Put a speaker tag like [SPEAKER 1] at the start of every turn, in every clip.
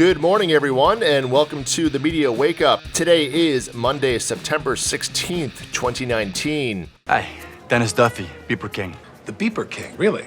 [SPEAKER 1] Good morning, everyone, and welcome to the Media Wakeup. Today is Monday, September 16th, 2019.
[SPEAKER 2] Hi, Dennis Duffy, Beeper King.
[SPEAKER 3] The Beeper King, really?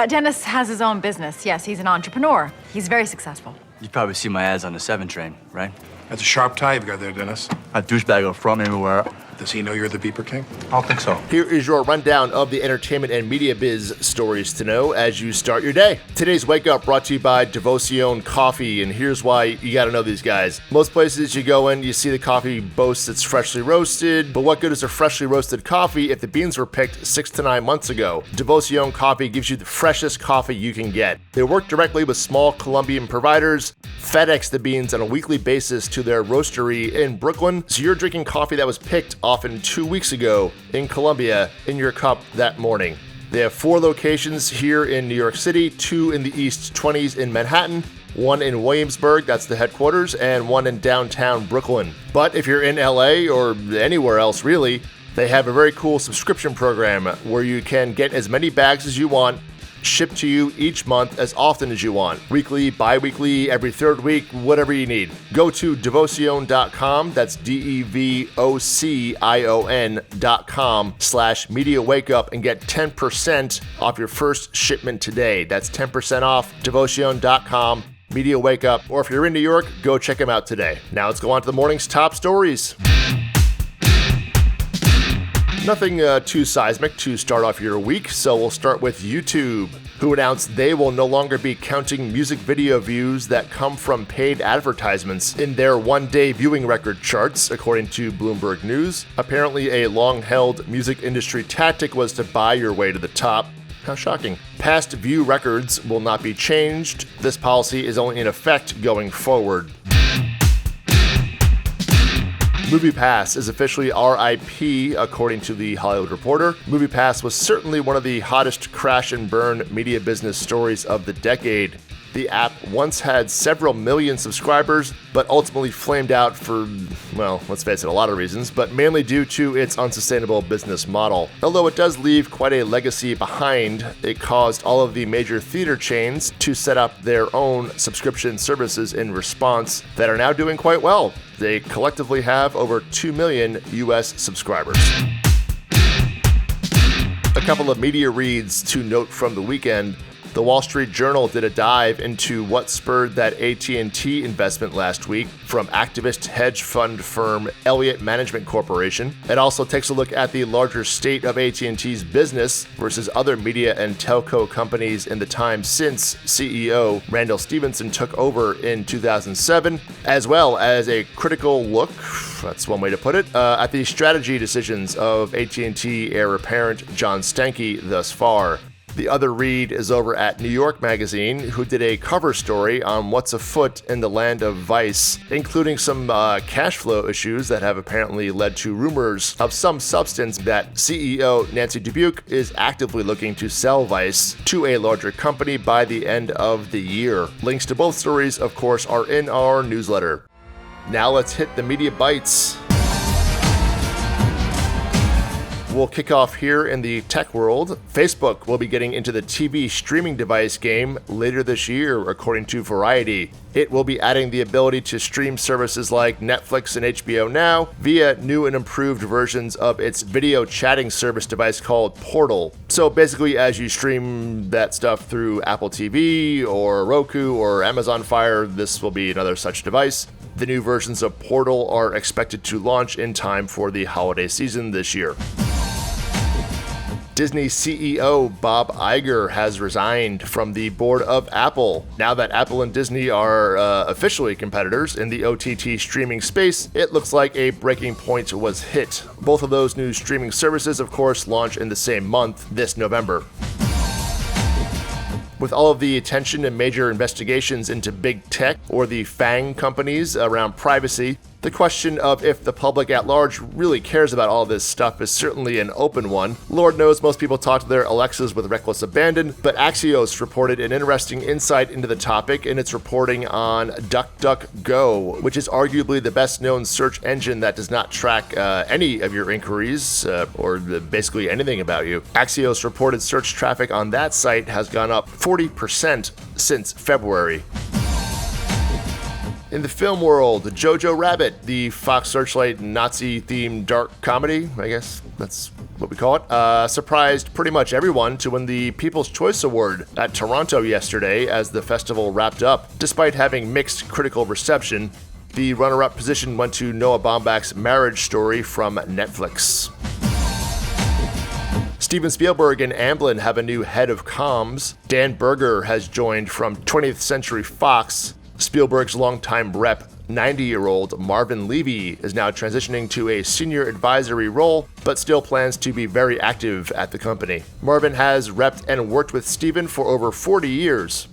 [SPEAKER 4] Dennis has his own business. Yes, he's an entrepreneur. He's very successful.
[SPEAKER 2] You probably see my ads on the 7 train, right?
[SPEAKER 3] That's a sharp tie you've got there, Dennis.
[SPEAKER 2] A douchebag will front me everywhere.
[SPEAKER 3] Does he know you're the Beeper King?
[SPEAKER 2] I don't think so.
[SPEAKER 1] Here is your rundown of the entertainment and media biz stories to know as you start your day. Today's Wake Up brought to you by Devotion Coffee, and here's why you gotta know these guys. Most places you go in, you see the coffee boasts it's freshly roasted, but what good is a freshly roasted coffee if the beans were picked 6 to 9 months ago? Devotion Coffee gives you the freshest coffee you can get. They work directly with small Colombian providers, FedEx the beans on a weekly basis to their roastery in Brooklyn, so you're drinking coffee that was picked often 2 weeks ago in Colombia in your cup that morning. They have 4 locations here in New York City, 2 in the East 20s in Manhattan, 1 in Williamsburg, that's the headquarters, and 1 in downtown Brooklyn. But if you're in LA or anywhere else really, they have a very cool subscription program where you can get as many bags as you want, shipped to you each month as often as you want. Weekly, bi-weekly, every third week, whatever you need. Go to devotion.com, that's DEVOCION.com/Media Wakeup and get 10% off your first shipment today. That's 10% off, devotion.com, Media Wakeup. Or if you're in New York, go check them out today. Now let's go on to the morning's top stories. Nothing too seismic to start off your week, so we'll start with YouTube, who announced they will no longer be counting music video views that come from paid advertisements in their one-day viewing record charts, according to Bloomberg News. Apparently, a long-held music industry tactic was to buy your way to the top. How shocking. Past view records will not be changed. This policy is only in effect going forward. MoviePass is officially RIP, according to the Hollywood Reporter. MoviePass was certainly one of the hottest crash and burn media business stories of the decade. The app once had several million subscribers, but ultimately flamed out for, well, let's face it, a lot of reasons, but mainly due to its unsustainable business model. Although it does leave quite a legacy behind, it caused all of the major theater chains to set up their own subscription services in response that are now doing quite well. They collectively have over 2 million US subscribers. A couple of media reads to note from the weekend. The Wall Street Journal did a dive into what spurred that AT&T investment last week from activist hedge fund firm Elliott Management Corporation. It also takes a look at the larger state of AT&T's business versus other media and telco companies in the time since CEO Randall Stephenson took over in 2007, as well as a critical look, that's one way to put it, at the strategy decisions of AT&T heir apparent John Stankey thus far. The other read is over at New York Magazine, who did a cover story on what's afoot in the land of Vice, including some cash flow issues that have apparently led to rumors of some substance that CEO Nancy Dubuque is actively looking to sell Vice to a larger company by the end of the year. Links to both stories, of course, are in our newsletter. Now let's hit the media bites. We'll kick off here in the tech world. Facebook will be getting into the TV streaming device game later this year, according to Variety. It will be adding the ability to stream services like Netflix and HBO Now via new and improved versions of its video chatting service device called Portal. So basically, as you stream that stuff through Apple TV or Roku or Amazon Fire, this will be another such device. The new versions of Portal are expected to launch in time for the holiday season this year. Disney CEO Bob Iger has resigned from the board of Apple. Now that Apple and Disney are officially competitors in the OTT streaming space, it looks like a breaking point was hit. Both of those new streaming services, of course, launch in the same month, this November. With all of the attention and major investigations into big tech or the FANG companies around privacy, The question of if the public at large really cares about all this stuff is certainly an open one. Lord knows most people talk to their Alexas with reckless abandon, but Axios reported an interesting insight into the topic in its reporting on DuckDuckGo, which is arguably the best-known search engine that does not track any of your inquiries or basically anything about you. Axios reported search traffic on that site has gone up 40% since February. In the film world, Jojo Rabbit, the Fox Searchlight Nazi-themed dark comedy, I guess that's what we call it, surprised pretty much everyone to win the People's Choice Award at Toronto yesterday as the festival wrapped up. Despite having mixed critical reception, the runner-up position went to Noah Baumbach's Marriage Story from Netflix. Steven Spielberg and Amblin have a new head of comms. Dan Berger has joined from 20th Century Fox. Spielberg's longtime rep, 90-year-old Marvin Levy, is now transitioning to a senior advisory role, but still plans to be very active at the company. Marvin has repped and worked with Steven for over 40 years.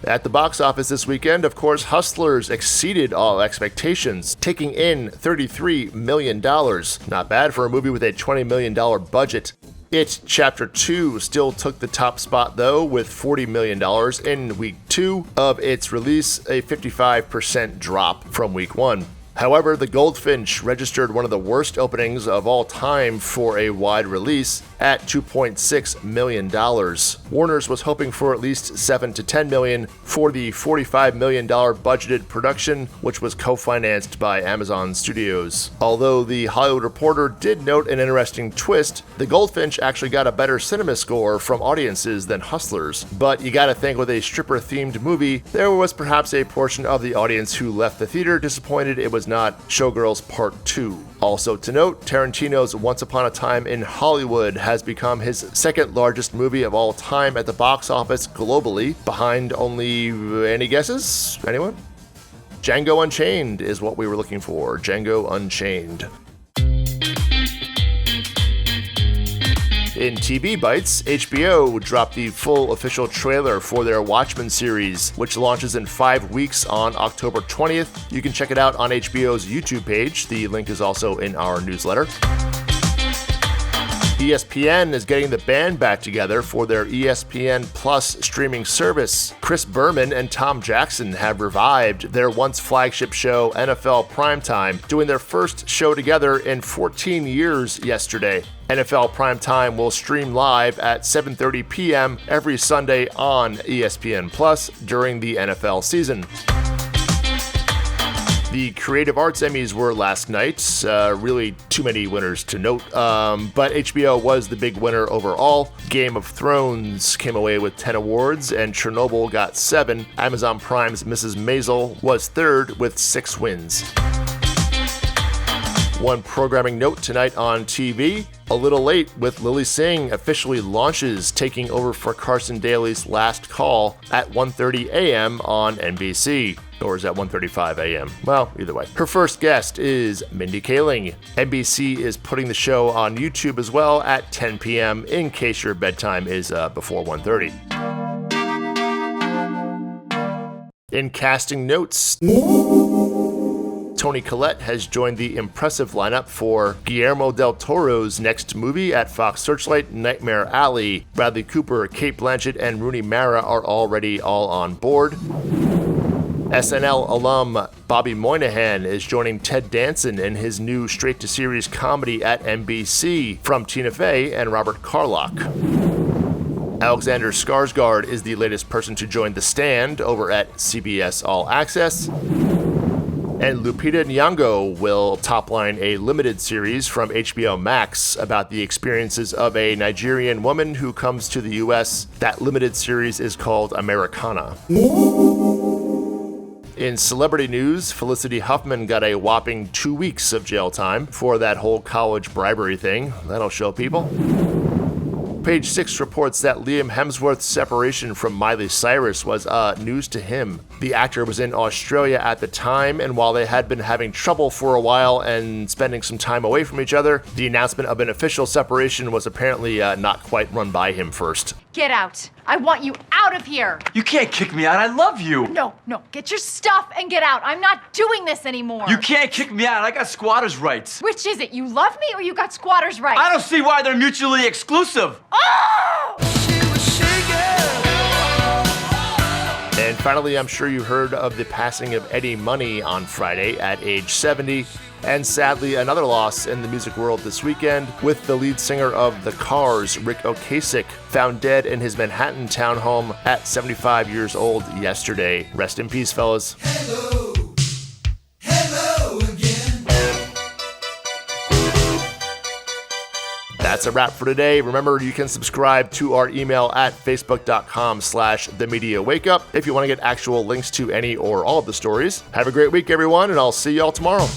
[SPEAKER 1] At the box office this weekend, of course, Hustlers exceeded all expectations, taking in $33 million. Not bad for a movie with a $20 million budget. It Chapter 2 still took the top spot though, with $40 million in week 2 of its release, a 55% drop from week 1. However, The Goldfinch registered one of the worst openings of all time for a wide release at $2.6 million. Warner's was hoping for at least $7 to $10 million for the $45 million budgeted production, which was co-financed by Amazon Studios. Although The Hollywood Reporter did note an interesting twist, The Goldfinch actually got a better cinema score from audiences than Hustlers. But you gotta think, with a stripper-themed movie, there was perhaps a portion of the audience who left the theater disappointed it was not Showgirls Part 2. Also to note, Tarantino's Once Upon a Time in Hollywood has become his second largest movie of all time at the box office globally, behind only, any guesses? Anyone? Django Unchained is what we were looking for. Django Unchained. In TV bites, HBO dropped the full official trailer for their Watchmen series, which launches in 5 weeks on October 20th. You can check it out on HBO's YouTube page. The link is also in our newsletter. ESPN is getting the band back together for their ESPN Plus streaming service. Chris Berman and Tom Jackson have revived their once flagship show NFL Primetime, doing their first show together in 14 years yesterday. NFL Primetime will stream live at 7:30 p.m. every Sunday on ESPN Plus during the NFL season. The Creative Arts Emmys were last night. Really too many winners to note, but HBO was the big winner overall. Game of Thrones came away with 10 awards, and Chernobyl got 7. Amazon Prime's Mrs. Maisel was third with 6 wins. One programming note tonight on TV, A Little Late with Lily Singh officially launches, taking over for Carson Daly's Last Call at 1:30 a.m. on NBC. Or is that 1:35 a.m.? Well, either way. Her first guest is Mindy Kaling. NBC is putting the show on YouTube as well at 10 p.m. in case your bedtime is before 1:30. In casting notes, Toni Collette has joined the impressive lineup for Guillermo del Toro's next movie at Fox Searchlight, Nightmare Alley. Bradley Cooper, Cate Blanchett, and Rooney Mara are already all on board. SNL alum Bobby Moynihan is joining Ted Danson in his new straight-to-series comedy at NBC from Tina Fey and Robert Carlock. Alexander Skarsgård is the latest person to join The Stand over at CBS All Access. And Lupita Nyong'o will topline a limited series from HBO Max about the experiences of a Nigerian woman who comes to the US. That limited series is called Americana. In celebrity news, Felicity Huffman got a whopping 2 weeks of jail time for that whole college bribery thing. That'll show people. Page 6 reports that Liam Hemsworth's separation from Miley Cyrus was news to him. The actor was in Australia at the time, and while they had been having trouble for a while and spending some time away from each other, the announcement of an official separation was apparently not quite run by him first.
[SPEAKER 4] Get out. I want you out of here.
[SPEAKER 2] You can't kick me out. I love you.
[SPEAKER 4] No. Get your stuff and get out. I'm not doing this anymore.
[SPEAKER 2] You can't kick me out. I got squatters' rights.
[SPEAKER 4] Which is it? You love me or you got squatters' rights?
[SPEAKER 2] I don't see why they're mutually exclusive.
[SPEAKER 4] Oh!
[SPEAKER 1] And finally, I'm sure you heard of the passing of Eddie Money on Friday at age 70. And sadly, another loss in the music world this weekend, with the lead singer of The Cars, Rick Ocasek, found dead in his Manhattan townhome at 75 years old yesterday. Rest in peace, fellas.
[SPEAKER 5] Hello again.
[SPEAKER 1] That's a wrap for today. Remember, you can subscribe to our email at facebook.com/themediawakeup if you want to get actual links to any or all of the stories. Have a great week, everyone, and I'll see you all tomorrow.